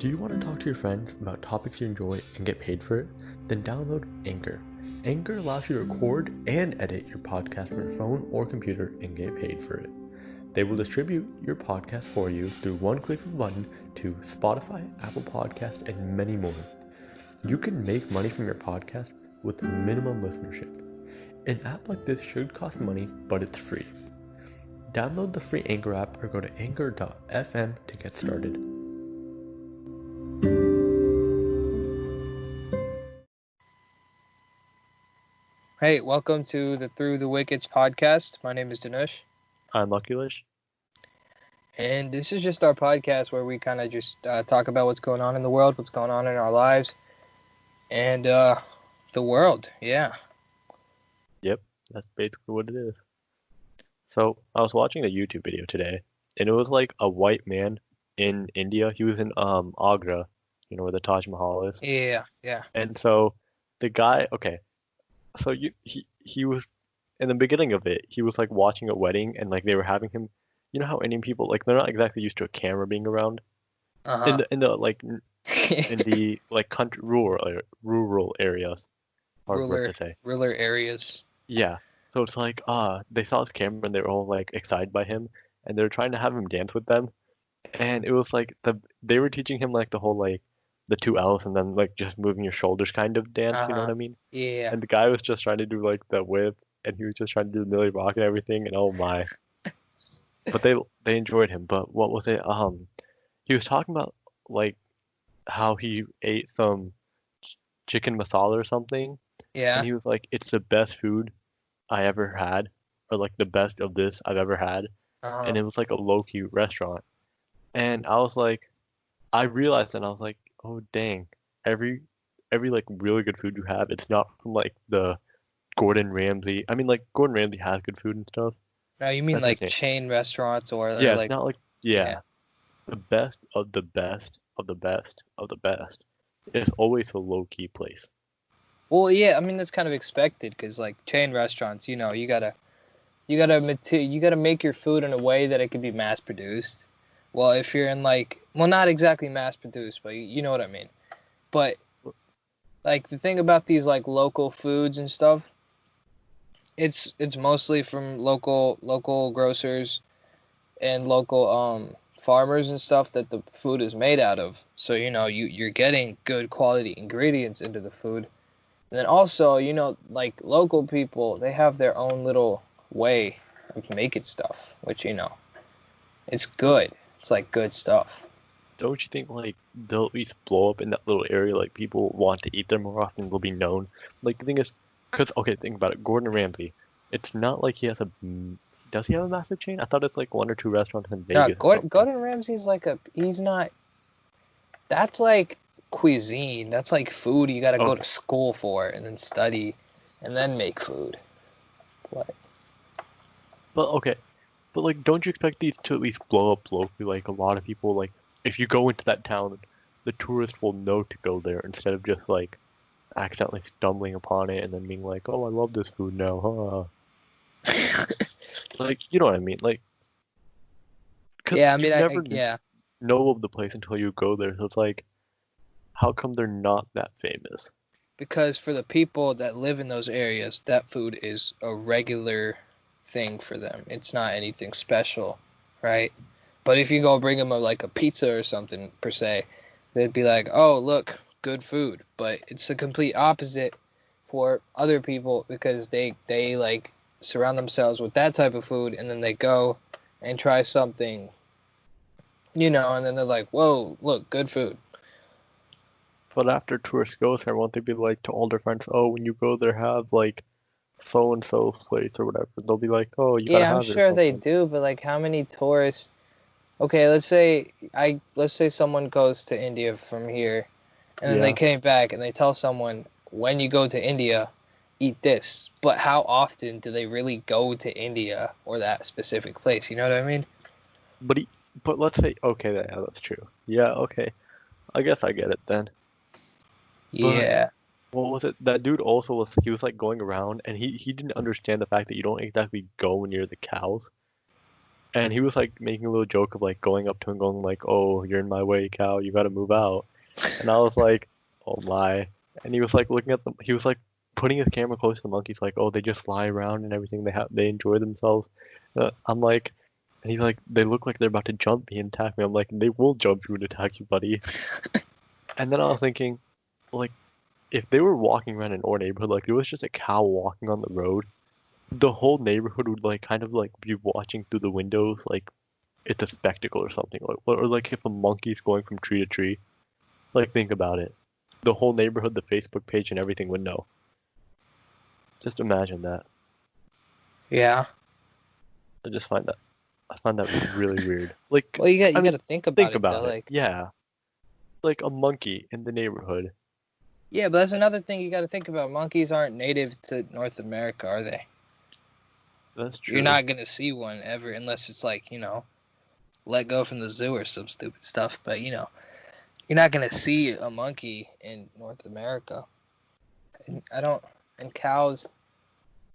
Do you want to talk to your friends about topics you enjoy and get paid for it? Then download Anchor. Anchor allows you to record and edit your podcast from your phone or computer and get paid for it. They will distribute your podcast for you through one click of a button to Spotify, Apple Podcasts, and many more. You can make money from your podcast with minimum listenership. An app like this should cost money, but it's free. Download the free Anchor app or go to anchor.fm to get started. Hey, welcome to the Through the Wickets podcast. My name is Danush. I'm Luckylish. And this is just our podcast where we kind of just talk about what's going on in the world, what's going on in our lives, and the world, yeah. Yep, that's basically what it is. So, I was watching a YouTube video today, and it was like a white man in India. He was in Agra, you know where the Taj Mahal is. Yeah. And so, the guy, so he was, in the beginning of it, he was like watching a wedding, and like they were having him, you know how Indian people, like they're not exactly used to a camera being around? Uh-huh. In the like country rural areas, hard word to say. Rural areas. Yeah. So it's like, they saw his camera and they were all like excited by him, and they were trying to have him dance with them, and it was like they were teaching him like the whole like the two L's and then like just moving your shoulders kind of dance, you know what I mean? Yeah. And the guy was just trying to do like the whip, and he was just trying to do the Millie Rock and everything, and oh my. But they enjoyed him. But what was it? He was talking about like how he ate some chicken masala or something, Yeah. and he was like, it's the best food I ever had, or like the best of this I've ever had, and it was like a low-key restaurant. And I was like, I realized, and I was like, oh dang, every like really good food you have, it's not from like the Gordon Ramsay. I mean, like Gordon Ramsay has good food and stuff. No, you mean That's like insane. chain restaurants or Yeah, like it's not like yeah. the best of the best of the best of the best is always a low-key place. Well, yeah, I mean that's kind of expected because like chain restaurants, you know, you gotta make your food in a way that it can be mass produced. Well, if you're in like, well, not exactly mass produced, but you know what I mean. But like the thing about these like local foods and stuff, it's mostly from local grocers and local farmers and stuff that the food is made out of. So you know you're getting good quality ingredients into the food. And then also, you know, like local people, they have their own little way of making stuff, which, you know, it's good. It's like good stuff. Don't you think like they'll at least blow up in that little area? Like people want to eat there more often. They'll be known. Like the thing is, think about it. Gordon Ramsay. It's not like he has a. Does he have a massive chain? I thought it's like one or two restaurants in Vegas. Yeah, Gordon Ramsay's like he's not. That's like cuisine. That's like food you gotta go to school for and then study, and then make food. What? But like, don't you expect these to at least blow up locally? Like a lot of people, like if you go into that town, the tourist will know to go there instead of just like accidentally stumbling upon it and then being like, oh, I love this food now, huh? Like, you know what I mean? Like, cause Yeah, I mean, you never yeah. know of the place until you go there. So it's like, how come they're not that famous? Because for the people that live in those areas, that food is a regular thing for them. It's not anything special, right? But if you go bring them like a pizza or something per se, they'd be like, oh, look, good food. But it's the complete opposite for other people because they like surround themselves with that type of food and then they go and try something, you know, and then they're like, whoa, look, good food. But after tourists go there, won't they be like to all their friends, oh, when you go there, have like so and so place or whatever? They'll be like, oh, you gotta have it. Yeah, I'm sure they do, but like how many tourists? Okay, let's say someone goes to India from here, and then they came back and they tell someone, when you go to India, eat this. But how often do they really go to India or that specific place? You know what I mean? But let's say, okay, yeah, that's true. Yeah, okay. I guess I get it then. Yeah. But what was it? That dude also was like going around and he didn't understand the fact that you don't exactly go near the cows. And he was like making a little joke of like going up to him, going like, "Oh, you're in my way, cow. You gotta move out." And I was like, "Oh my!" And he was like looking at them. He was like putting his camera close to the monkeys, like, "Oh, they just fly around and everything. They enjoy themselves." I'm like, and he's like, "They look like they're about to jump me and attack me." I'm like, "They will jump you and attack you, buddy." And then I was thinking, like, if they were walking around in our neighborhood, like there was just a cow walking on the road, the whole neighborhood would like kind of like be watching through the windows, like it's a spectacle or something, or like if a monkey's going from tree to tree. Like think about it, the whole neighborhood, the Facebook page, and everything would know. Just imagine that. Yeah. I find that really weird. Like, Well, you I mean, got to think about think it about though. it. Like, Yeah, like a monkey in the neighborhood. yeah, but that's another thing you got to think about. Monkeys aren't native to North America, are they? That's true. You're not gonna see one ever unless it's like, let go from the zoo or some stupid stuff. But you're not gonna see a monkey in North America. And cows,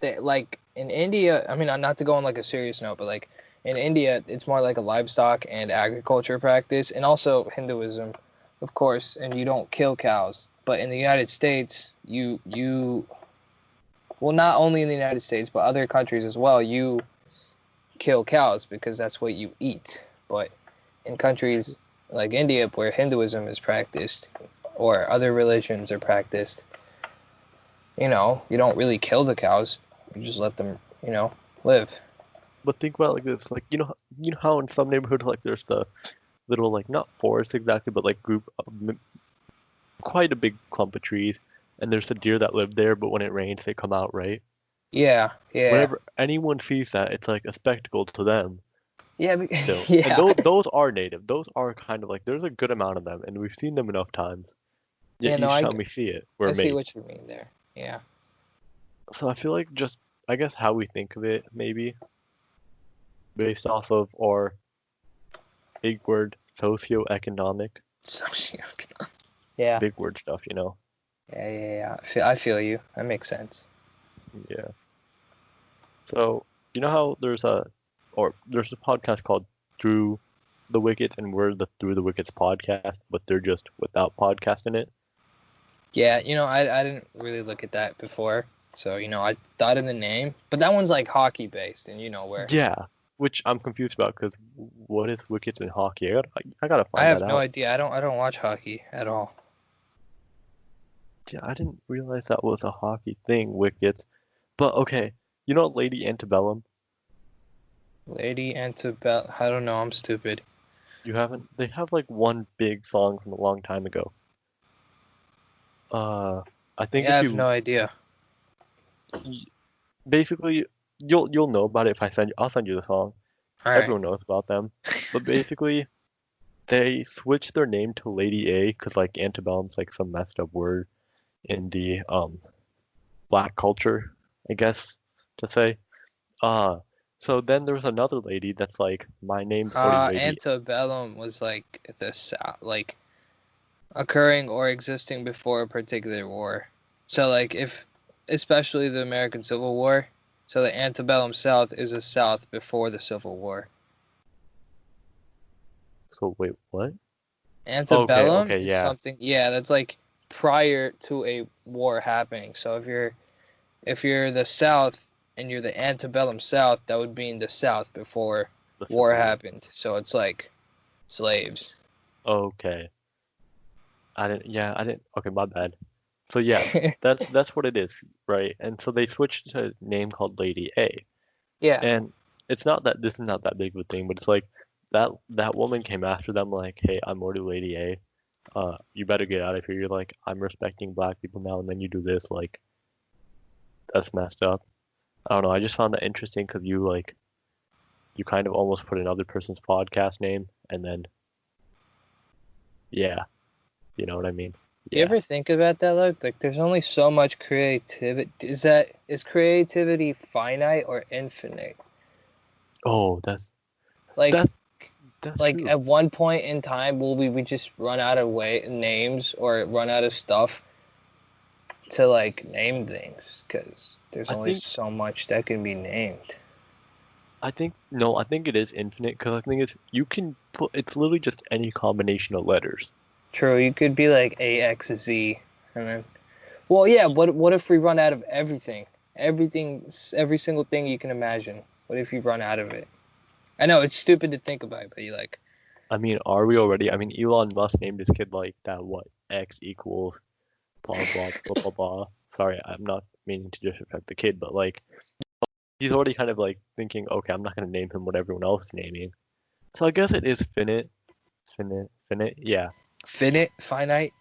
they like in India. I mean, not to go on like a serious note, but like in India, it's more like a livestock and agriculture practice, and also Hinduism, of course. And you don't kill cows. But in the United States, well, not only in the United States, but other countries as well, you kill cows because that's what you eat. But in countries like India, where Hinduism is practiced, or other religions are practiced, you don't really kill the cows. You just let them, live. But think about it like this, like you know how in some neighborhoods like there's the little like not forest exactly, but like group of quite a big clump of trees, and there's the deer that live there, but when it rains they come out, right? Yeah, yeah. Whenever anyone sees that, it's like a spectacle to them. Yeah, Still. And yeah. those are native. Those are kind of like there's a good amount of them, and we've seen them enough times. Yeah, Yet no, each time we see it, we're I see amazed. what you mean there. Yeah. So I feel like just I guess how we think of it maybe based off of our big word socioeconomic. Socioeconomic. Yeah. Big word stuff, you know. Yeah. I feel you. That makes sense. Yeah. So you know how there's a podcast called Through the Wickets, and we're the Through the Wickets podcast, but they're just without podcast in it. Yeah, I didn't really look at that before. So, I thought of the name, but that one's like hockey based, and where. Yeah, which I'm confused about because what is wickets in hockey? I gotta I find have that no out. idea. I don't watch hockey at all. Yeah, I didn't realize that was a hockey thing, wickets. But okay, you know Lady Antebellum? Lady Antebellum. I don't know. I'm stupid. You haven't? They have like one big song from a long time ago. I think Yeah, I if have no idea. basically you'll know about it if I'll send you the song. All right. Everyone knows about them. But basically they switched their name to Lady A because like antebellum's like some messed up word in the black culture, I guess to say. So then there was another lady that's like, my name's already Lady. Antebellum was like the South, like occurring or existing before a particular war. So like especially the American Civil War, so the antebellum South is a South before the Civil War. So wait, what? Antebellum Okay, is yeah. something, yeah, that's like prior to a war happening. So if you're the South and you're the antebellum South, that would be in the South before war happened. So it's like slaves. Okay. I didn't. Okay, my bad. So yeah, that's what it is, right? And so they switched to a name called Lady A. Yeah. And it's not that this is not that big of a thing, but it's like that woman came after them like, hey, I'm already Lady A. You better get out of here. You're like, I'm respecting black people now, and then you do this, like, that's messed up. I don't know. I just found that interesting because you kind of almost put another person's podcast name, and then yeah, you know what I mean? You ever think about that, Luke? Like, there's only so much creativity. Is creativity finite or infinite? Oh, that's like like true. At one point in time, will we just run out of names or run out of stuff to like name things? Because there's only so much that can be named. I think no, I think it is infinite because I think it's literally just any combination of letters. True, you could be like A, X, Z, and then. Well, yeah. What if we run out of everything? Every single thing you can imagine. What if you run out of it? I know it's stupid to think about, but you like. I mean, are we already? I mean, Elon Musk named his kid like that. What X equals blah blah blah blah blah. Sorry, I'm not meaning to disrespect the kid, but like he's already kind of like thinking, okay, I'm not gonna name him what everyone else is naming. So I guess it is finite. Yeah, Finite. finite.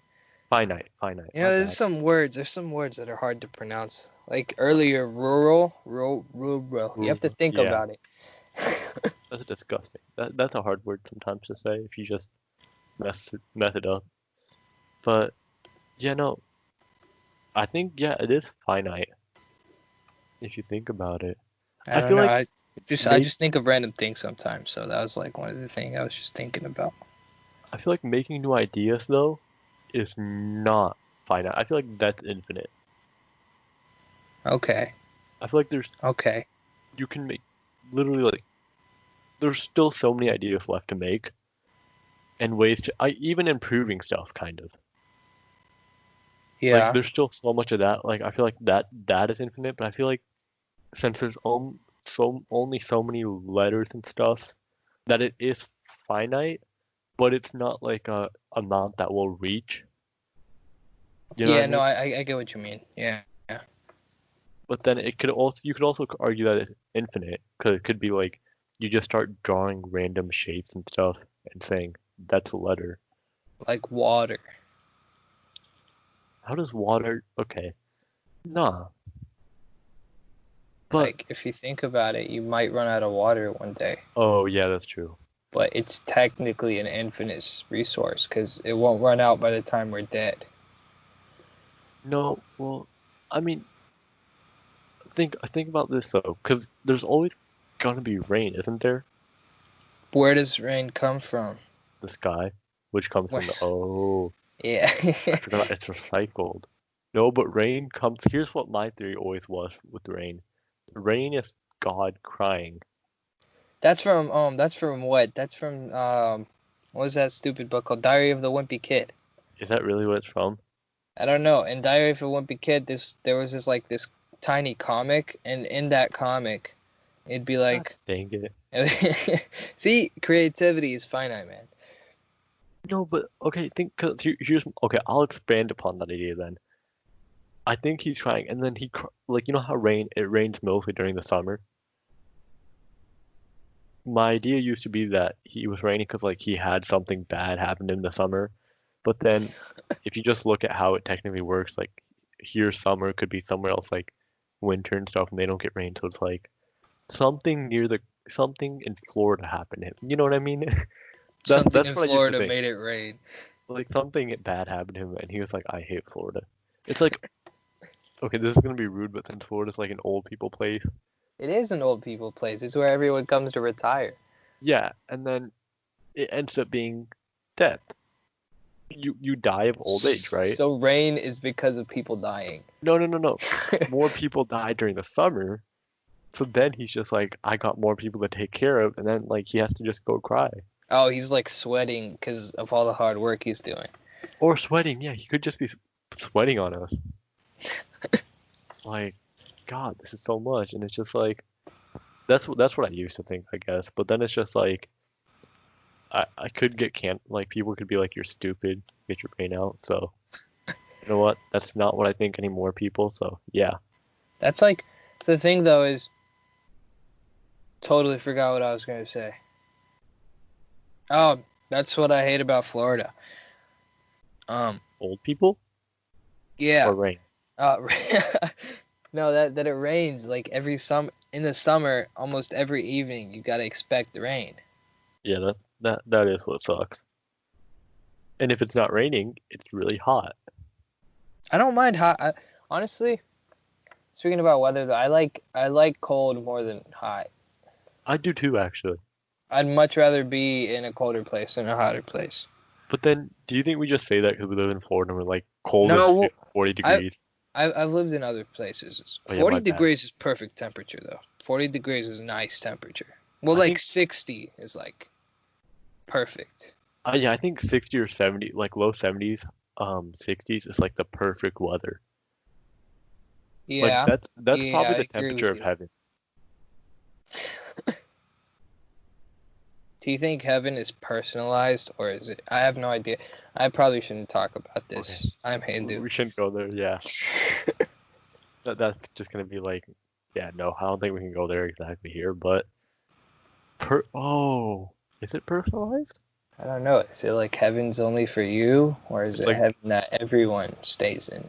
You My know, bad. There's some words that are hard to pronounce. Like earlier, rural. You have to think Yeah, about it. that's disgusting. That's a hard word sometimes to say if you just mess it up. But yeah, no, I think yeah, it is finite if you think about it. I I don't feel know. like I make just think of random things sometimes. So that was like one of the things I was just thinking about. I feel like making new ideas though is not finite. I feel like that's infinite. Okay. I feel like Okay. you can make literally like there's still so many ideas left to make and ways to even improving stuff kind of. Like Yeah. there's still so much of that. Like I feel like that is infinite, but I feel like since there's only so many letters and stuff that it is finite, but it's not like a amount that will reach. You know what I Yeah. No, mean? I get what you mean. Yeah. Yeah. But then you could also argue that it's infinite because it could be like you just start drawing random shapes and stuff and saying that's a letter. Like water. How does water? Okay, nah. But Like if you think about it, you might run out of water one day. oh yeah, that's true. But it's technically an infinite resource because it won't run out by the time we're dead. No, well, I mean, think about this though, because there's always gonna be rain, isn't there? Where does rain come from? The sky, which comes Where, from the oh, yeah. I forgot it's recycled. No, but rain comes. Here's what my theory always was with rain. Rain is God crying. That's from what? That's from what was that stupid book called? Diary of the Wimpy Kid. Is that really what it's from? I don't know. In Diary of a Wimpy Kid, there was this tiny comic, and in that comic, it'd be God like, dang it. see, creativity is finite, man. No, but okay, cause here's okay. I'll expand upon that idea then. I think he's trying, and then like you know how it rains mostly during the summer. My idea used to be that he was raining because like he had something bad happen in the summer, but then if you just look at how it technically works, like here summer could be somewhere else like winter and stuff, and they don't get rain, so it's like something in Florida happened to him. You know what I mean? Something That's in what I used to Florida think. made it rain. Like something bad happened to him, and he was like, I hate Florida. It's like okay, this is gonna be rude, but since Florida's like an old people place, It is an old people place. It's where everyone comes to retire. yeah, and then it ends up being death. You die of old age, right? So rain is because of people dying. No. More people die during the summer, so then he's just like, I got more people to take care of, and then like he has to just go cry. Oh, he's like sweating because of all the hard work he's doing. Or sweating, yeah, he could just be sweating on us. Like, God, this is so much, and it's just like that's what I used to think, I guess. But then it's just like I could get like people could be like, you're stupid, get your brain out. So you know what? That's not what I think anymore, people. So yeah. That's like the thing though is totally forgot what I was gonna say. Oh, that's what I hate about Florida. Old people Yeah. or rain. Uh, no, that it rains like in the summer, almost every evening you gotta expect the rain. Yeah, that is what sucks. And if it's not raining, it's really hot. I don't mind hot. Honestly, speaking about weather, though, I like cold more than hot. I do too, actually. I'd much rather be in a colder place than a hotter place. But then, do you think we just say that because we live in Florida and we're like cold No, is well, 40 I degrees? I've lived in other places. Oh, yeah, 40 my bad. degrees is perfect temperature though. 40 degrees is nice temperature. Well, I like think- 60 is like perfect. Yeah, I think 60 or 70, like low 70s, 60s is like the perfect weather. Like Yeah. that's Yeah, probably I the agree temperature with of you. heaven. Do you think heaven is personalized or is it? I have no idea. I probably shouldn't talk about this. Okay. I'm Hindu. We shouldn't go there, yeah. That's just gonna be like, yeah, no, I don't think we can go there exactly here, but is it personalized? I don't know. Is it like heaven's only for you, or is It's it like heaven that everyone stays in?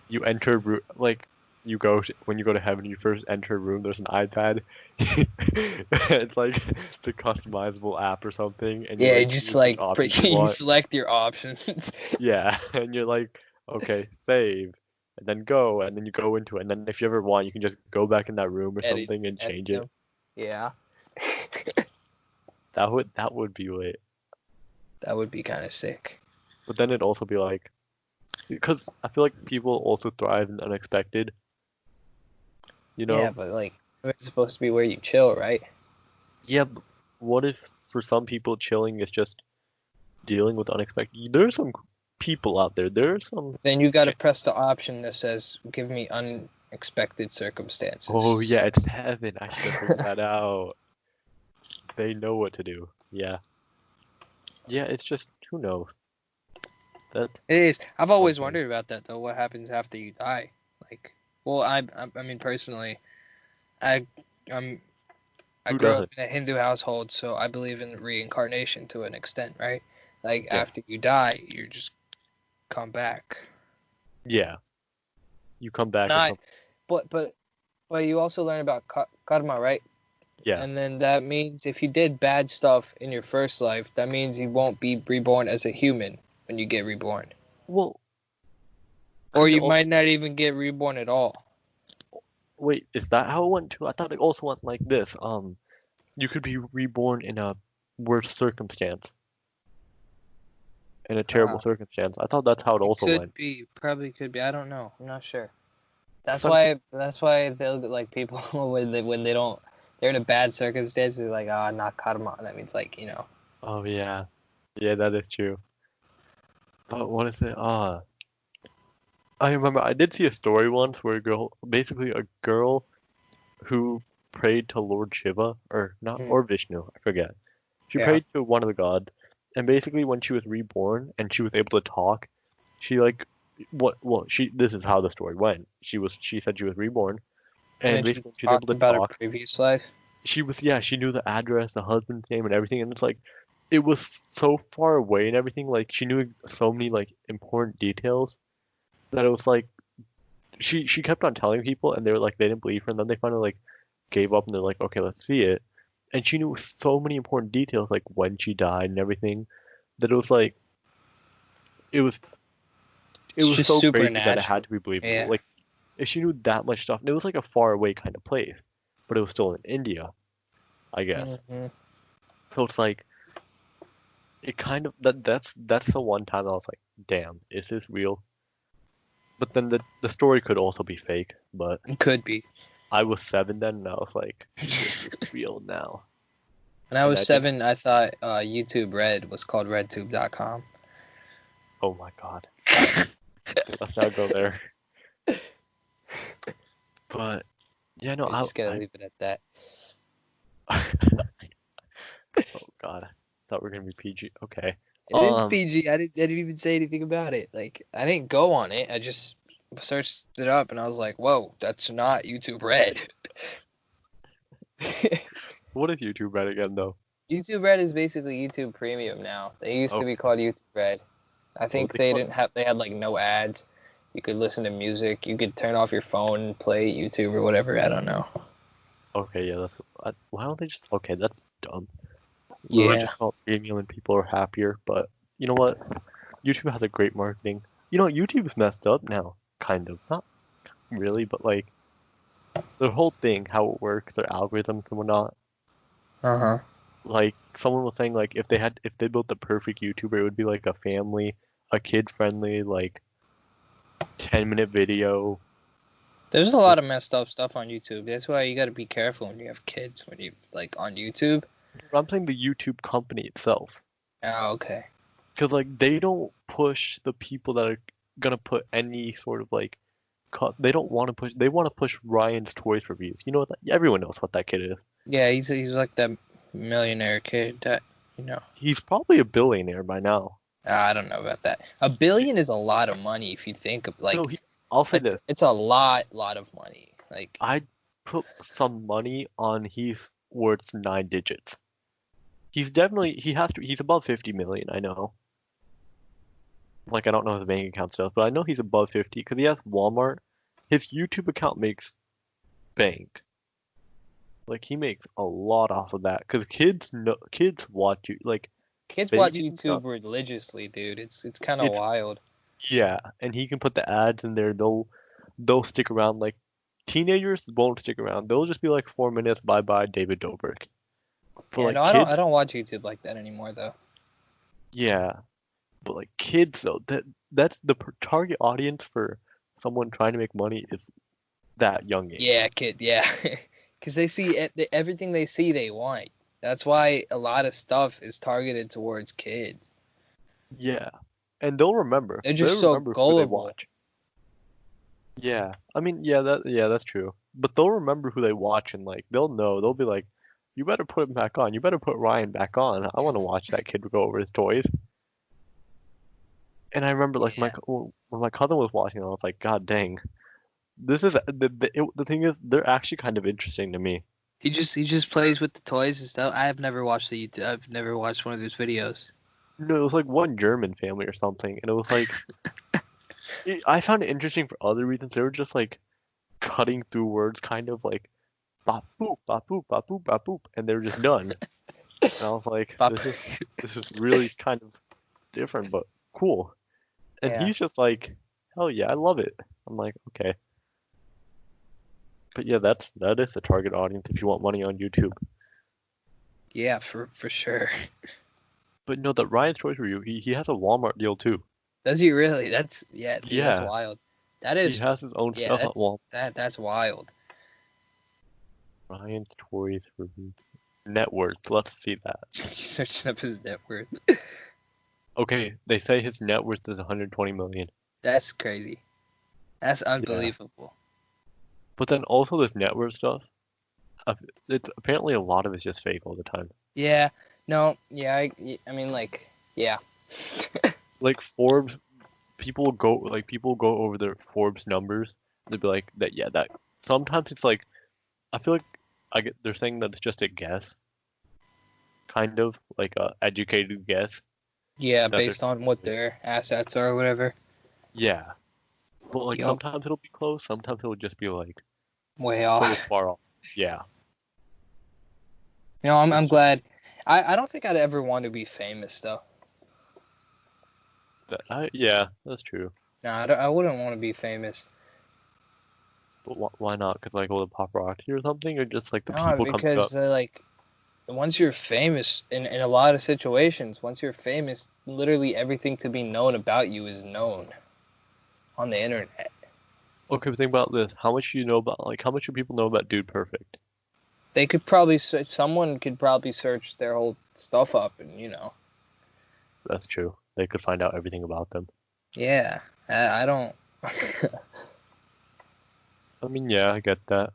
you enter like when you go to heaven, you first enter a room. There's an iPad. It's like the customizable app or something, and you Yeah, you like just choose which like options you you want. select your options. Yeah, and you're like, okay, save, and then go, and then you go into it, and then if you ever want, you can just go back in that room or Edit, something and edit change it. them. Yeah, That would be lit. that would be kind of sick. But then it'd also be like, because I feel like people also thrive in unexpected. You Yeah, know? but like it's supposed to be where you chill, right? Yeah, but what if for some people chilling is just dealing with unexpected? There's some people out there. There's some. Then you got to press the option that says "Give me unexpected circumstances." Oh yeah, it's heaven. I should have figured that out. They know what to do. Yeah. Yeah, it's just who knows. That's It is. I've always okay. wondered about that though. What happens after you die? Like, well, I mean personally, I um I Who grew up doesn't? in a Hindu household, so I believe in reincarnation to an extent, right? Like Yeah. after you die, you just come back. Yeah. You come back as Not, some. but you also learn about karma, right? Yeah. And then that means if you did bad stuff in your first life, that means you won't be reborn as a human when you get reborn. Well, Or could it you also might not even get reborn at all. wait, is that how it went too? I thought it also went like this. You could be reborn in a worse circumstance, in a terrible Uh, circumstance. I thought that's how it it also could went. be, probably could be. I don't know. I'm not sure. Some pe- That's why they'll like people when they don't they're in a bad circumstance, they're like, ah, not karma. That means like, Oh yeah. Yeah, that is true. But what is it? I remember I did see a story once where basically a girl who prayed to Lord Shiva, or not, Mm. or Vishnu, I forget. She Yeah. prayed to one of the gods, and basically when she was reborn and she was able to talk, she like, this is how the story went. She said she was reborn, And and then she basically when she was able talked to about her talk, previous life. she knew the address, the husband's name, and everything, and it's like, it was so far away and everything, like she knew so many like important details that it was like she kept on telling people and they were like they didn't believe her and then they finally like gave up and they're like okay, let's see it. And she knew so many important details like when she died and everything that it was like it was It's just so crazy that it supernatural. had to be believable. Yeah. Like if she knew that much stuff, and it was like a far away kind of place, but it was still in India, I guess. Hmm. So it's like it kind of that's the one time I was like, damn, is this real? But then the story could also be fake, but It could be. I was 7 then, and I was like, this is real now. When I was And I think, 7, I thought YouTube Red was called RedTube.com. oh my god, let's not go there. But yeah, no, We're just gonna leave it at that. oh god, I thought we were gonna be PG. Okay. It is PG. I didn't even say anything about it. Like I didn't go on it. I just searched it up and I was like, whoa, that's not YouTube Red. What is YouTube Red again though? YouTube Red is basically YouTube Premium now. They used to be called YouTube Red. I think they had like no ads. You could listen to music. You could turn off your phone and play YouTube or whatever. I don't know. Okay, yeah, why don't they just, okay, that's dumb. We would Yeah. just call it premium and people are happier, but you know what? YouTube has a great marketing. You know, YouTube's messed up now, kind of. Not really, but like the whole thing, how it works, their algorithms and whatnot. Uh-huh. Like someone was saying, like if they built the perfect YouTuber, it would be like a kid-friendly, like 10-minute video, There's a lot of messed up stuff on YouTube. That's why you got to be careful when you have kids when you like on YouTube. I'm saying the YouTube company itself. Oh, okay. Because like they don't push the people that are gonna put any sort of like they don't want to push. They want to push Ryan's Toys reviews. You know what? Everyone knows what that kid is. Yeah, he's like that millionaire kid that He's probably a billionaire by now. I don't know about that. $1 billion is a lot of money if you think of like. So I'll say this. It's a lot of money. Like I'd put some money on he's worth 9 digits. He's above 50 million. I know. Like I don't know his bank account stuff, but I know he's above 50 because he has Walmart. His YouTube account makes bank. Like he makes a lot off of that because kids watch you like. Kids watch YouTube religiously, dude. It's kind of wild. Yeah, and he can put the ads in there. They'll stick around. Like teenagers won't stick around. They'll just be like 4 minutes. Bye bye, David Dobrik. But yeah, like, no, I don't watch YouTube like that anymore though. Yeah, but like kids though, that's the target audience for someone trying to make money is that young age. Yeah, kid. Yeah, because they see everything they see they want. That's why a lot of stuff is targeted towards kids. Yeah, and they'll remember. They're just so gullible. Yeah, I mean, that's true. But they'll remember who they watch and like they'll know. They'll be like, "You better put him back on. You better put Ryan back on. I want to watch that kid go over his toys." And I remember like when my cousin was watching, I was like, "God dang, this is the thing is they're actually kind of interesting to me." He just plays with the toys and stuff. I've never watched I've never watched one of his videos. No, it was like one German family or something, and it was like I found it interesting for other reasons. They were just like cutting through words, kind of like bop boop, bop boop, bop boop, bop boop, and they were just done. And I was like, this is really kind of different, but cool. And he's just like, hell yeah, I love it. I'm like, okay. But yeah, that is the target audience if you want money on YouTube. Yeah, for sure. But no, that Ryan's Toys review, he has a Walmart deal too. Does he really? That's that's wild. That is. He has his own stuff at Walmart. That's wild. Ryan's Toys review. Net worth. Let's see that. He's searching up his net worth. Okay, they say his net worth is 120 million. That's crazy. That's unbelievable. Yeah. But then also this net worth stuff, it's apparently a lot of it's just fake all the time. Yeah. No. Yeah. I mean, like, yeah. Like Forbes, people go over their Forbes numbers. They'll be like that. Yeah, that sometimes it's like, I feel like they're saying that it's just a guess. Kind of like a educated guess. Yeah, based on what their assets are or whatever. Yeah. But like sometimes it'll be close, sometimes it'll just be like way off. So far off. Yeah. You know, I'm glad. I don't think I'd ever want to be famous though. Yeah, that's true. No, I wouldn't want to be famous. But why not? Cause like all the paparazzi or something, or just like the people coming up? Because like once you're famous in a lot of situations, once you're famous, literally everything to be known about you is known on the internet. Okay, but think about this. How much do people know about Dude Perfect? They could probably someone could probably search their whole stuff up and That's true. They could find out everything about them. Yeah, I don't. I mean, yeah, I get that.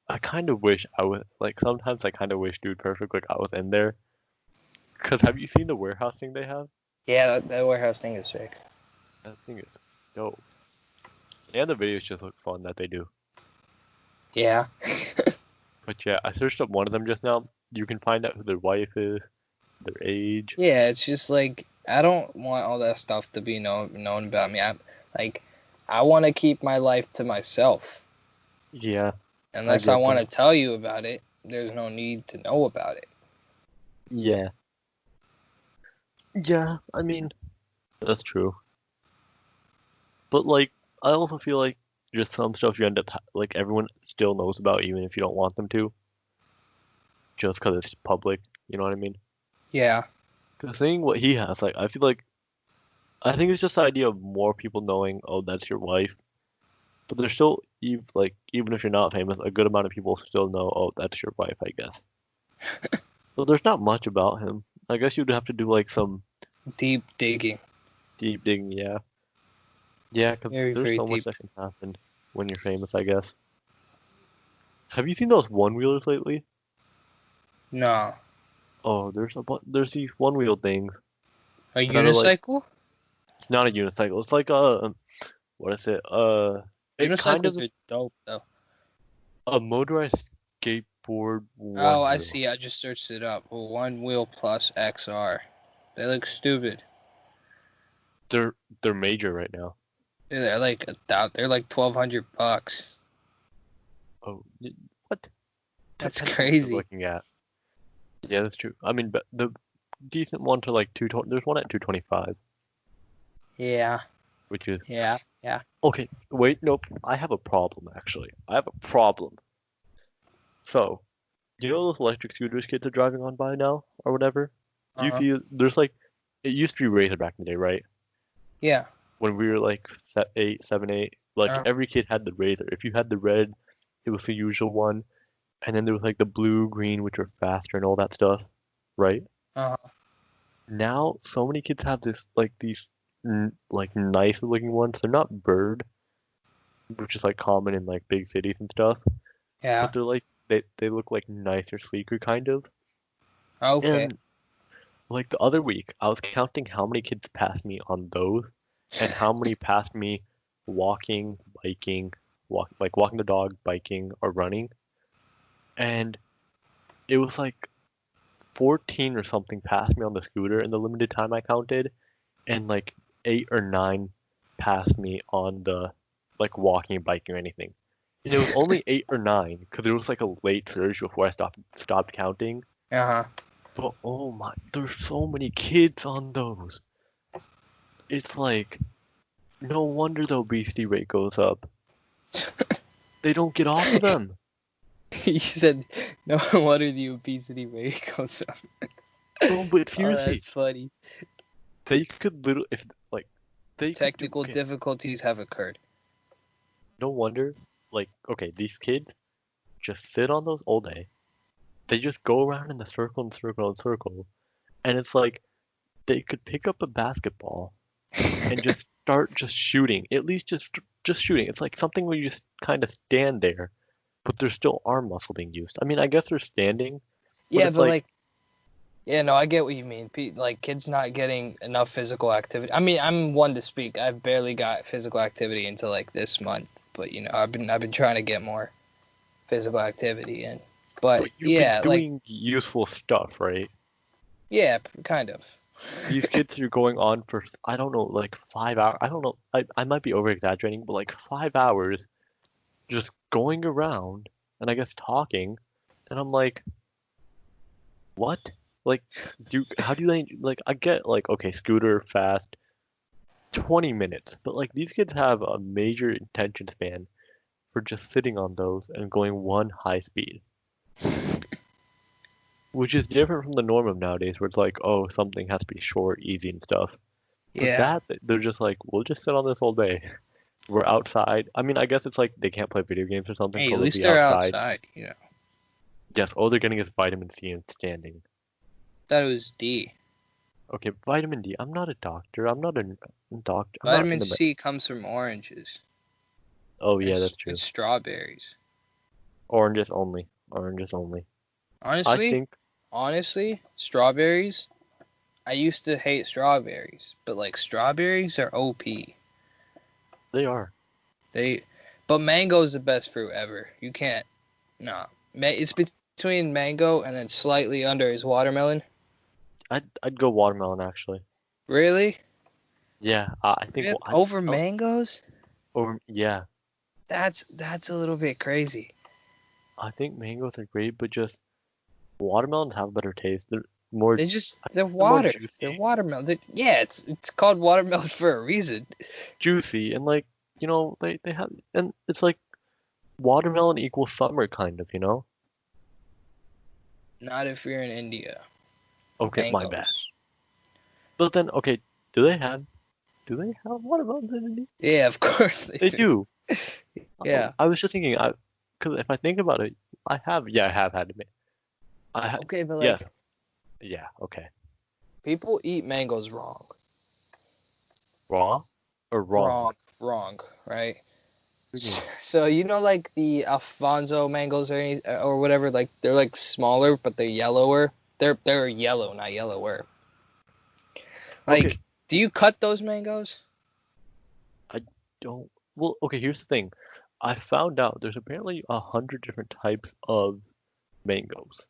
I kind of wish I was like sometimes I kind of wish Dude Perfect like I was in there. Cause have you seen the warehouse thing they have? Yeah, that warehouse thing is sick. That thing is dope. And the videos just look fun that they do. Yeah. But yeah, I searched up one of them just now. You can find out who their wife is, their age. Yeah, it's just like I don't want all that stuff to be known about me. I want to keep my life to myself. Yeah. Unless I want to tell you about it, there's no need to know about it. Yeah. Yeah, I mean, that's true. But like, I also feel like just some stuff you end up like everyone still knows about even if you don't want them to. Just because it's public, you know what I mean? Yeah. Because seeing what he has, like, I think it's just the idea of more people knowing, oh, that's your wife. but there's still even if you're not famous, a good amount of people still know, oh, that's your wife, I guess. So there's not much about him. I guess you'd have to do like some Deep digging. deep digging, yeah. Yeah, because Very, there's very so much deep. that can happen when you're famous, I guess. Have you seen those one-wheelers lately? No. Oh, there's these one-wheel things A that are like, unicycle? it's not a unicycle. It's like what is it? It kind of Unicycles are dope though. a motorized skateboard Oh, I one-wheel. see. I just searched it up. One Wheel Plus XR. They look stupid. They're major right now. They're like they're like $1,200. Oh, what? That's Depends on what you're crazy. looking at. Yeah, that's true. I mean, but the decent one to like 220. There's one at 225, Yeah. which is Yeah. okay. Wait, nope. I have a problem actually. I have a problem. So, you know those electric scooters kids are driving on by now or whatever? Do you Uh-huh. see? There's like, it used to be Razor back in the day, right? Yeah. When we were like 8, 7, 8, like Uh, every kid had the Razor. If you had the red, it was the usual one, and then there was like the blue, green, which are faster and all that stuff, right? uh, Now, so many kids have these like nice looking ones. They're not bird, which is like common in like big cities and stuff, yeah. but they're like they look like nicer, sleeker kind of. Okay. And like the other week, I was counting how many kids passed me on those, and how many passed me walking, biking, walking the dog, biking, or running, and it was like 14 or something passed me on the scooter in the limited time I counted, and like 8 or 9 passed me on the like walking, biking, or anything. And it was only 8 or 9 because there was like a late surge before I stopped counting. Uh-huh. But oh my, there's so many kids on those. It's like no wonder the obesity rate goes up. They don't get off of them. You said no wonder the obesity rate goes up. No, but Oh, seriously, that's funny. they could literally if like they could do Technical okay. difficulties have occurred. No wonder, like, okay, these kids just sit on those all day. They just go around in the circle and circle and circle. And it's like they could pick up a basketball and just start just shooting. At least just shooting. It's like something where you just kind of stand there, but there's still arm muscle being used. I mean, I guess they're standing, but Yeah, it's but like like, yeah, no, I get what you mean. Like, kids not getting enough physical activity. I mean, I'm one to speak. I've barely got physical activity until like this month, but you know, I've been trying to get more physical activity in. But but you've been yeah, like, doing useful stuff, right? yeah, kind of. These kids are going on for I don't know, like 5 hours. I don't know. I might be over exaggerating, but like 5 hours just going around and I guess talking, and I'm like, what? Like, how do they like? I get like okay, scooter fast, 20 minutes, but like these kids have a major attention span for just sitting on those and going one high speed, which is different from the norm of nowadays, where it's like, oh, something has to be short, easy, and stuff. But Yeah. they're just like, we'll just sit on this all day. We're outside. I mean, I guess it's like they can't play video games or something, Hey, so at they'll least be they're outside. outside, you know. Yes, all they're getting is vitamin C and standing. Thought it was D. Okay, vitamin D. I'm not a doctor. I'm not a doctor. I'm not in Vitamin the. C comes from oranges. Oh yeah, that's true. It's strawberries. Oranges only. Oranges only. I Honestly, think strawberries. I used to hate strawberries, but like strawberries are OP. they are. But mango is the best fruit ever. You can't. No, it's between mango and then slightly under is watermelon. I'd go watermelon actually. Really? Yeah, I think Over mangoes? over yeah. That's a little bit crazy. I think mangoes are great, but just watermelons have a better taste. They're more They're they're more water. They're juicy, watermelon. Yeah, it's called watermelon for a reason. juicy, and like they have and it's like watermelon equals summer kind of, you know? Not if you're in India. Okay, my bad. Mangoes. But then okay, do they have Do they have watermelons in India? Yeah, of course They do. Yeah. I was just thinking, because if I think about it, I have had it. Okay, but Yes. like Yeah. Okay. people eat mangoes wrong. Raw or wrong? Wrong, right? What do you mean? So you know like the Alfonso mangoes or whatever, like they're like smaller but they're yellower. They're yellow, not yellower. Like, Okay. do you cut those mangoes? I don't. Well, okay. Here's the thing. I found out there's apparently 100 different types of mangoes.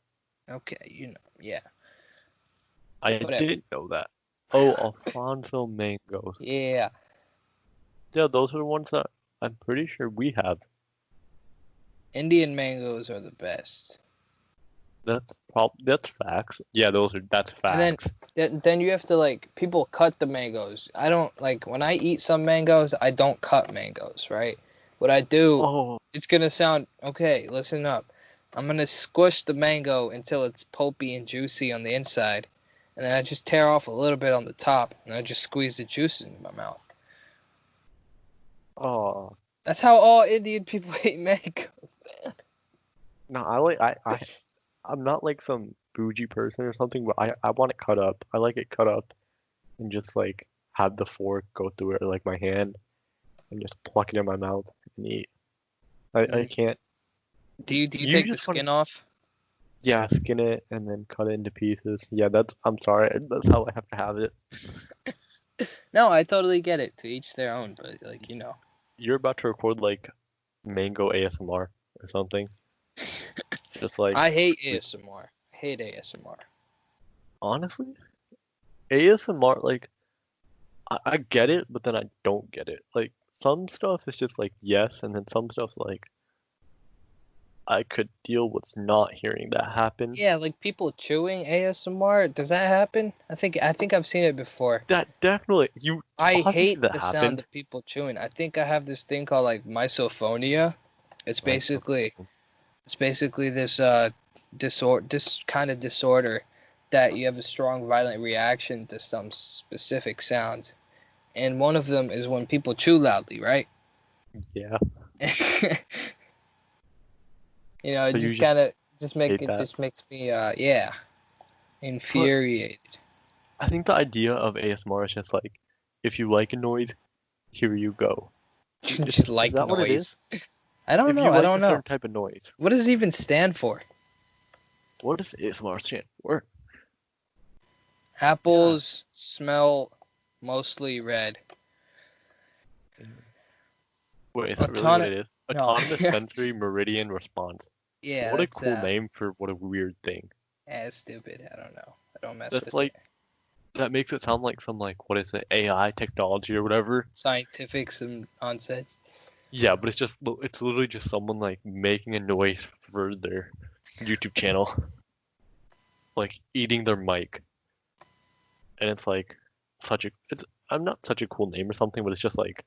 Okay, you know, yeah, I whatever. didn't know that. Oh, Alfonso mangoes. Yeah, Yeah, those are the ones that I'm pretty sure we have. Indian mangoes are the best. That's facts. Yeah, that's And facts. then you have to like people cut the mangoes. I don't like when I eat some mangoes, I don't cut mangoes, right? What I do, Oh, it's gonna sound okay, listen up. I'm gonna squish the mango until it's pulpy and juicy on the inside, and then I just tear off a little bit on the top, and I just squeeze the juice into my mouth. oh. That's how all Indian people eat mangoes, man. No, I'm not like some bougie person or something, but I want it cut up. I like it cut up and just like have the fork go through it like my hand and just pluck it in my mouth and eat. I can't. Do you You take the just want skin off? yeah, skin it and then cut it into pieces. Yeah, I'm sorry. That's how I have to have it. No, I totally get it. To each their own, but like you know. You're about to record like mango ASMR or something. Just like I hate ASMR. I hate ASMR. honestly, ASMR like I get it, but then I don't get it. Like some stuff is just like yes, and then some stuff like I could deal with not hearing that happen. Yeah, like people chewing ASMR. Does that happen? I think I've seen it before. That definitely I obviously hate that the sound happened. of people chewing. I think I have this thing called like misophonia. It's Right, so- basically this this kind of disorder that you have a strong violent reaction to some specific sounds. And one of them is when people chew loudly, right? Yeah. You know, it So you just kind of hate that. just makes me yeah, infuriated. I think the idea of ASMR is just like if you like a noise, here you go. Just Is like that what it is? noise. I don't If know. you I like don't a know. certain type of noise, What does it even stand for? what does ASMR stand for? Apples smell mostly red. Wait, is that really what it is? No. Autonomous sensory meridian response. Yeah, What a that's cool name for what a weird thing. yeah, it's stupid. I don't know. I don't mess That's with like it. that makes it sound like some like what is it, AI technology or whatever. Scientific some nonsense. Yeah, but it's literally just someone like making a noise for their YouTube channel, like eating their mic, and it's like it's I'm not such a cool name or something, but it's just like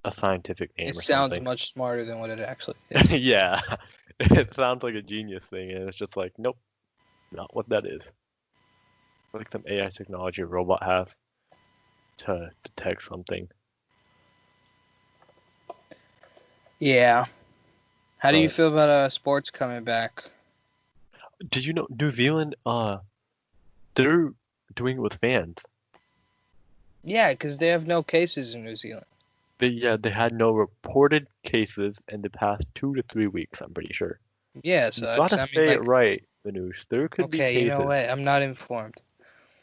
a scientific name It or sounds something. much smarter than what it actually is. Yeah, it sounds like a genius thing, and it's just like nope, not what that is. Like some AI technology a robot has to detect something. Yeah. How do you But feel about sports coming back? did you know New Zealand? They're doing it with fans. Yeah, because they have no cases in New Zealand. They had no reported cases in the past 2 to 3 weeks. I'm pretty sure. Yeah, You so gotta I mean, say it like, right, Manoush. There could be okay, you know cases. what? I'm not informed.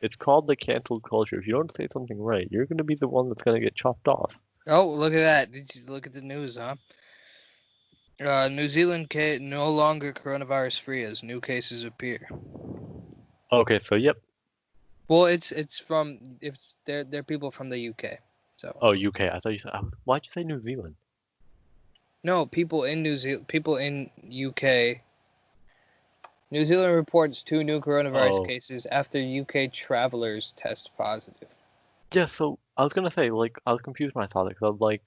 It's called the canceled culture. If you don't say something right, you're gonna be the one that's gonna get chopped off. Oh, look at that. Did you look at the news, huh? New Zealand no longer coronavirus free as new cases appear. Okay, so yep. Well, they're people from the UK. So Oh, UK. I thought you said. Why'd you say New Zealand? no, people in UK. New Zealand reports 2 new coronavirus Oh, cases after UK travelers test positive. yeah. So I was gonna say, like, I was confused when I saw that because I was like,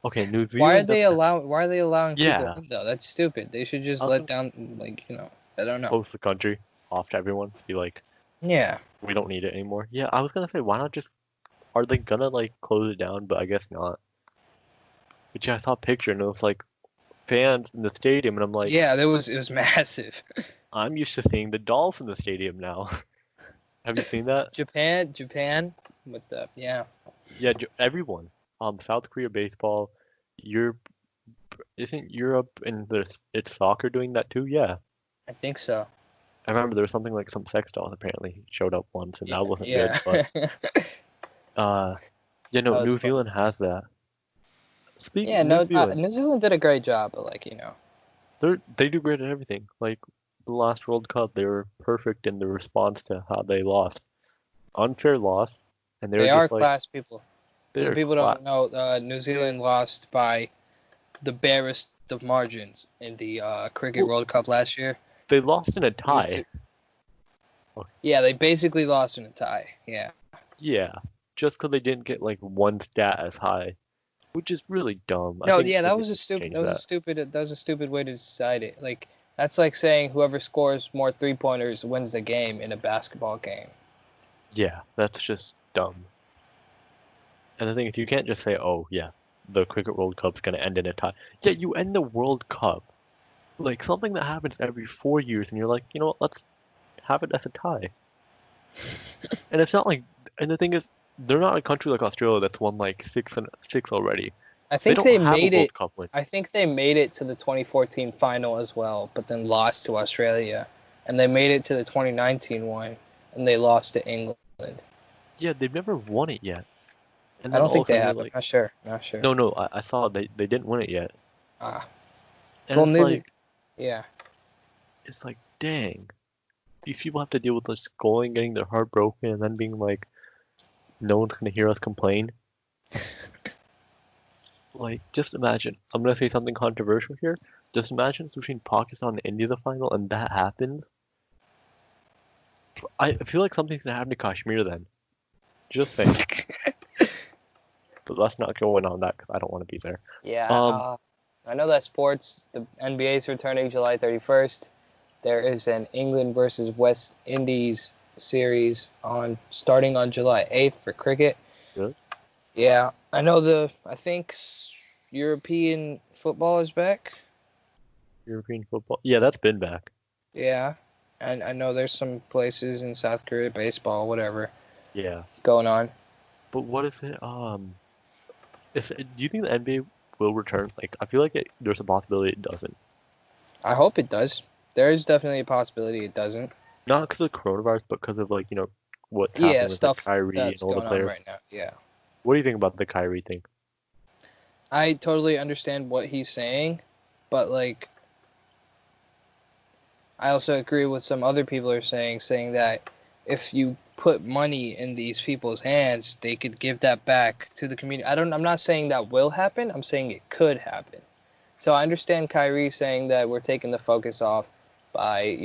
okay, New Why are Zealand. they allowing people Yeah. in though? That's stupid. They should just I was let gonna down I don't know. close the country off to everyone. Be like, Yeah. we don't need it anymore. Yeah, I was gonna say, why not just are they gonna like close it down? But I guess not. But yeah, I saw a picture and it was like fans in the stadium, and I'm like, Yeah, it was massive. I'm used to seeing the dolls in the stadium now. Have you seen that? Japan, with the yeah. Yeah, everyone. South Korea baseball, Europe, isn't Europe and it's soccer doing that too? Yeah. I think so. I remember there was something like some sex dolls apparently showed up once, and Yeah, that wasn't good. yeah. But yeah, no, That was New fun. Zealand has that. Yeah, New no, Zealand, New Zealand did a great job, but like they do great at everything. Like the last World Cup, they were perfect in the response to how they lost. Unfair loss, and they were they are just like class people. For they're people who class. don't know, New Zealand lost by the barest of margins in the Cricket Well, World Cup last year. they lost in a Due tie. to- Yeah, they basically lost in a tie. Yeah. Yeah, just because they didn't get like one stat as high, which is really dumb. I No, think yeah, they that need was a to stupid. change That was a that. stupid. That was a stupid way to decide it. Like that's like saying whoever scores more 3-pointers wins the game in a basketball game. Yeah, that's just dumb. And the thing is, you can't just say, "Oh, yeah, the Cricket World Cup's gonna end in a tie." Yeah, you end the World Cup, like something that happens every 4 years, and you're like, you know what? Let's have it as a tie. And it's not like, and the thing is, they're not a country like Australia that's won like six already. I They think don't they have a made World it. Cup win. I think they made it to the 2014 final as well, but then lost to Australia, and they made it to the 2019 one, and they lost to England. Yeah, they've never won it yet. And I then don't all think of a they sudden they're have it. like, Not sure. Not sure. no, I saw they didn't win it yet. Ah. And Well, it's neither. like, Yeah. dang, these people have to deal with just going, getting their heart broken, and then being like, no one's gonna hear us complain. Like, just imagine. I'm gonna say something controversial here. Just imagine it's between Pakistan and India the final, and that happens. I feel like something's gonna happen to Kashmir then. Just saying. But let's not go in on that because I don't want to be there. Yeah. Um, I know that sports. The NBA is returning July 31st. There is an England versus West Indies series starting on July 8th for cricket. Good. Yeah, I think European football is back. European football. Yeah, that's been back. Yeah, and I know there's some places in South Korea, baseball, whatever, Yeah. going on. But what is it? Do you think the NBA will return? Like, I feel like there's a possibility it doesn't. I hope it does. There is definitely a possibility it doesn't. Not because of coronavirus, but because of like, what's Yeah, happening with like stuff Kyrie and that's all the going on players. right now. Yeah. What do you think about the Kyrie thing? I totally understand what he's saying, but like I also agree with some other people are saying that if you put money in these people's hands, they could give that back to the community. I'm not saying that will happen. I'm saying it could happen. So I understand Kyrie saying that we're taking the focus off by,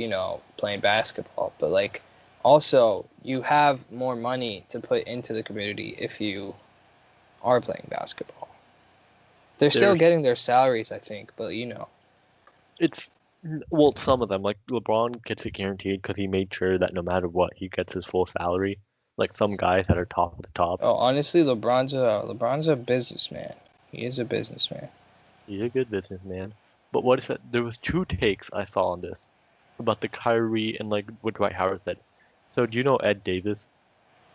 playing basketball, but like also you have more money to put into the community if you are playing basketball. They're still getting their salaries, I think, but It's well, some of them like LeBron gets it guaranteed because he made sure that no matter what, he gets his full salary. Like some guys that are top of the top. Oh, honestly, LeBron's a businestman. He is a businessman. He's a good businessman. But what is that? There was two takes I saw on this about the Kyrie and like what Dwight Howard said. So do you know Ed Davis?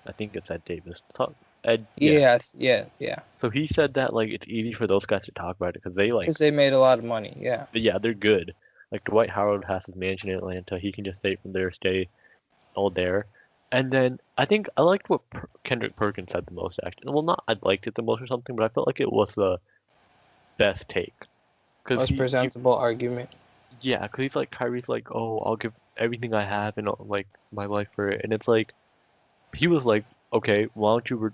I think it's Ed Davis. Ed, yeah. Yeah. So he said that like it's easy for those guys to talk about it because they like, Because they made a lot of money. Yeah. yeah, they're good. Like Dwight Howard has his mansion in Atlanta. He can just stay from there, stay all there. And then I think I liked what Kendrick Perkins said the most actually. Well, not I liked it the most or something, but I felt like it was the best take. Most presentable argument. Yeah, because he's like Kyrie's like, oh, I'll give everything I have and like my life for it, and it's like he was like, okay, why don't you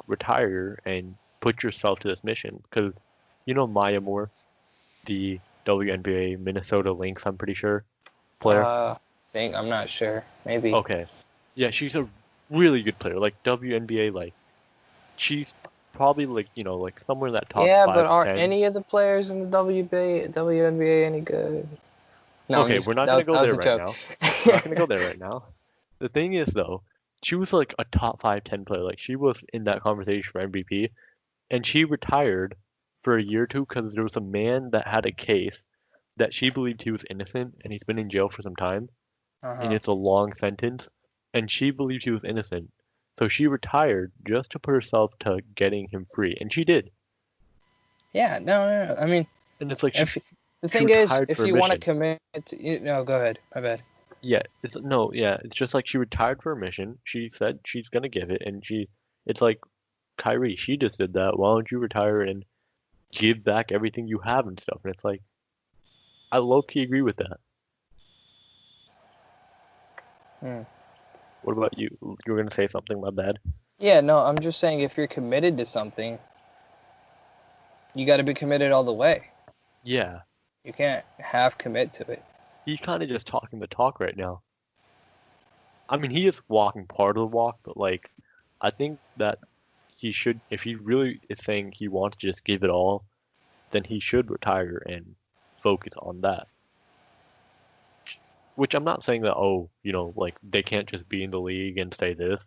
retire and put yourself to this mission? Because Maya Moore, the WNBA Minnesota Lynx, I'm pretty sure, player. I'm not sure. Maybe. Okay, yeah, she's a really good player. Like WNBA, like she's probably like somewhere in that top Yeah, 5, but are 10. any of the players in the WNBA any good? No, Okay, we're not gonna go there right now. We're not gonna go there right now. The thing is though, she was like a top 5, 10 player. Like she was in that conversation for MVP, and she retired for a year or two because there was a man that had a case that she believed he was innocent, and he's been in jail for some time, and Uh-huh. it's a long sentence, and she believed he was innocent. So she retired just to put herself to getting him free, and she did. Yeah, no. I mean, And it's like if the she thing is, retired if for a you want to mission. commit, no, go ahead. My bad. Yeah, it's just like she retired for a mission. She said she's gonna give it, and it's like Kyrie, she just did that. Why don't you retire and give back everything you have and stuff? And it's like I low key agree with that. Hmm. What about you? You were gonna say something, my bad. Yeah, no, I'm just saying if you're committed to something, you got to be committed all the way. Yeah, You can't half commit to it. he's kind of just talking the talk right now. I mean, he is walking part of the walk, but like, I think that he should, if he really is saying he wants to just give it all, then he should retire and focus on that. Which I'm not saying that, oh, like they can't just be in the league and say this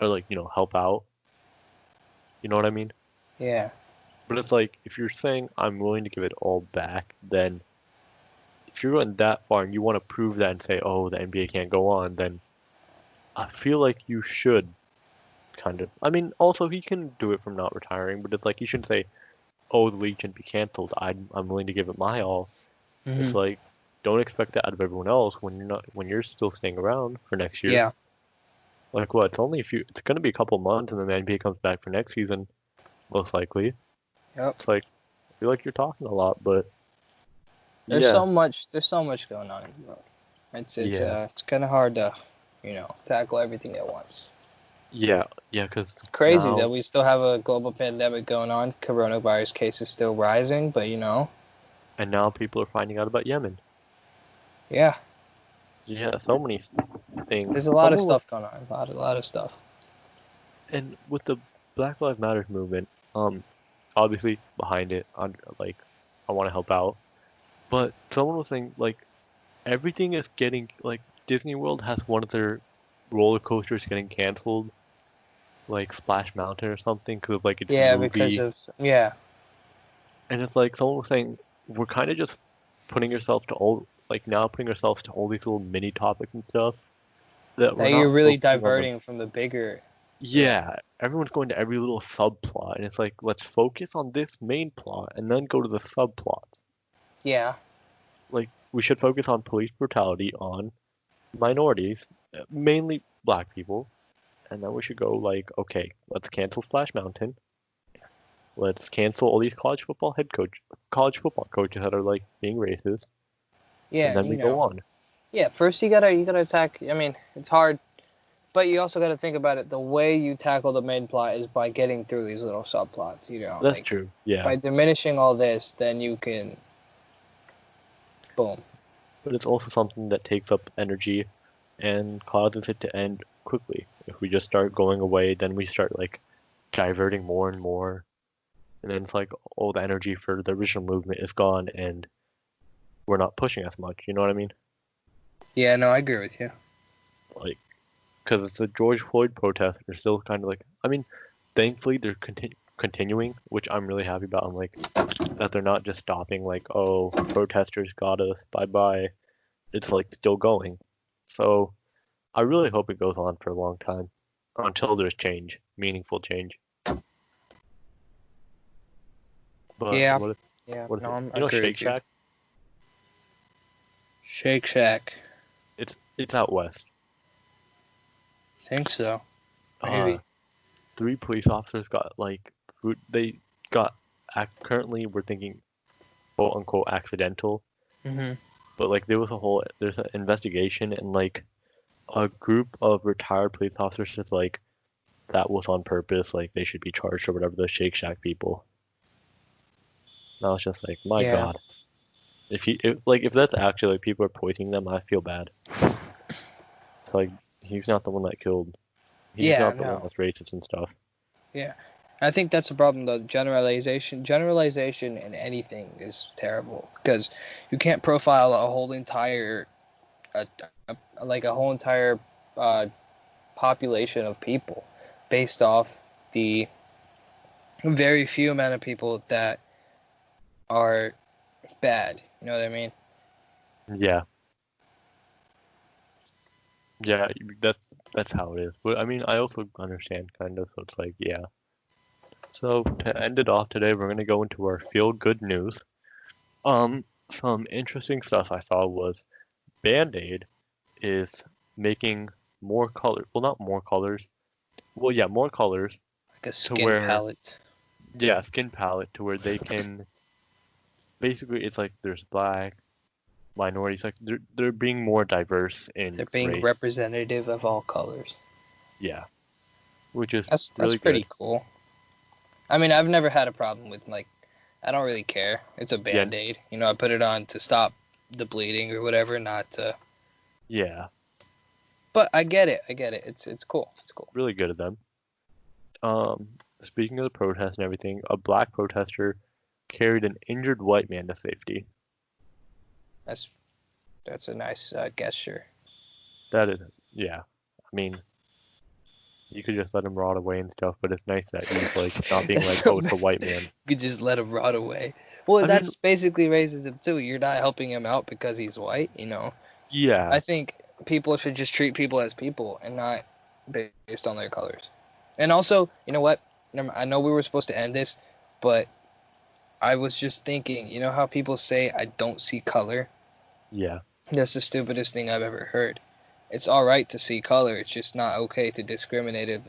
or like, help out. You know what I mean? Yeah. But it's like if you're saying I'm willing to give it all back, then if you're going that far and you want to prove that and say, oh, the NBA can't go on, then I feel like you should kind of. I mean, also he can do it from not retiring, but it's like he shouldn't say, oh, the league shouldn't be canceled. I'm willing to give it my all. It's Hmm. like don't expect that out of everyone else when you're still staying around for next year. Yeah. Like what? It's gonna be a couple months, and then the NBA comes back for next season, most likely. Yep. It's like I feel like you're talking a lot, but There's yeah, so much. There's so much going on. yeah, It's kind of hard to, tackle everything at once. yeah, yeah. Because Crazy that now we still have a global pandemic going on. Coronavirus cases still rising, but people are finding out about Yemen. yeah, Yeah, so many things. there's a lot of Someone was, stuff going on. A lot of stuff. and with the Black Lives Matter movement, obviously behind it, like I want to help out, but someone was saying like everything is getting like Disney World has one of their roller coasters getting canceled, like Splash Mountain or something, because of like its Yeah, because movie. of yeah, And it's like someone was saying we're kind of just putting ourselves to all these little mini topics and stuff that we're that you're not really focusing on the. diverting from the bigger. Yeah, Yeah, everyone's going to every little subplot, and it's like let's focus on this main plot and then go to the subplots. yeah, Like we should focus on police brutality on minorities, mainly black people, and then we should go like, okay, let's cancel Splash Mountain. Let's cancel all these college football coaches that are like being racist, and yeah. then we go on. Yeah. First, you gotta attack. I mean, it's hard, but you also gotta think about it. The way you tackle the main plot is by getting through these little subplots. That's Like true. Yeah, by diminishing all this, then you can boom. but it's also something that takes up energy and causes it to end quickly. If we just start going away, then we start like diverting more and more, and then it's like all the energy for the original movement is gone, and we're not pushing as much. You know what I mean? Yeah, no, I agree with you. Like, because it's the George Floyd protests are still kind of like, I mean, thankfully they're continuing, which I'm really happy about. I'm like that they're not just stopping. Like, oh, protesters got us, bye bye. It's like still going. So I really hope it goes on for a long time until there's change, meaningful change. But Yeah, yeah. what is No, it? I agree Shake with you. Shack? Shake Shack. It's out west. Think so. Uh, Maybe. 3 police officers got like food. They got currently we're thinking quote unquote accidental, Mhm. but like there's an investigation and like a group of retired police officers is like that was on purpose. Like they should be charged or whatever. The Shake Shack people. And I was just like, my Yeah. God. If that's actually like people are poisoning them, I feel bad. It's like he's not the one that killed. He's Yeah. not the one No. that's racist and stuff. Yeah. I think that's the problem though. Generalization in anything is terrible because you can't profile a whole entire, a whole entire uh, population of people based off the very few amount of people that are bad. You know what I mean? Yeah. Yeah, that's how it is. But I mean, I also understand kind of, so it's like, yeah. So to end it off today, we're gonna go into our feel good news. Some interesting stuff I saw was Band-Aid is making more colors. Well, not more colors. Well, yeah, more colors Like a to skin where, palette. yeah, skin palette to where they can basically it's like there's black, minorities, like they're being more diverse in They're being race. representative of all colors. Yeah, which is That's really pretty good. cool. I mean, I've never had a problem with like, I don't really care. It's a Yeah, band-aid. You know, I put it on to stop the bleeding or whatever, not to. yeah, But I get it. I get it. It's cool. It's cool. really good of them. Um, Speaking of the protest and everything, a black protester carried an injured white man to safety. That's a nice gesture. That is, yeah. I mean, you could just let him rot away and stuff, but it's nice that he's like not being That's like, so oh, it's a messed white up. man. You could just let him rot away. Well, I mean, that's basically racism too. You're not helping him out because he's white, you know. yeah, I think people should just treat people as people and not based on their colors. And also, you know what? I know we were supposed to end this, but I was just thinking, you know how people say I don't see color? yeah, That's the stupidest thing I've ever heard. It's all right to see color. It's just not okay to discriminate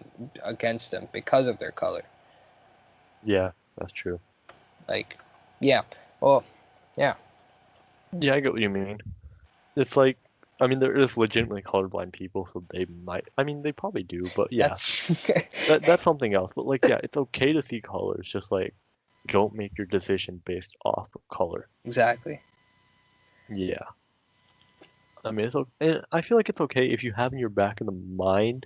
against them because of their color. yeah, that's true. Like, yeah. Well, yeah. Yeah, I get what you mean. It's like, I mean, there is legitimately colorblind people, so they might, I mean, they probably do, but yeah, That's that's something else. But like, yeah, it's okay to see colors, just like, don't make your decision based off of color. exactly. Yeah. I mean, and I feel like it's okay if you have in your back of the mind,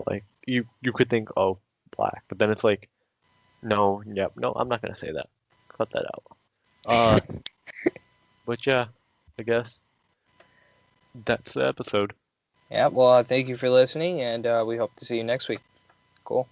like, you could think, oh, black, but then it's like, no, yep, no, I'm not gonna say that. Cut that out. Uh, but yeah, I guess that's the episode. Yeah. Well, thank you for listening, and we hope to see you next week. Cool.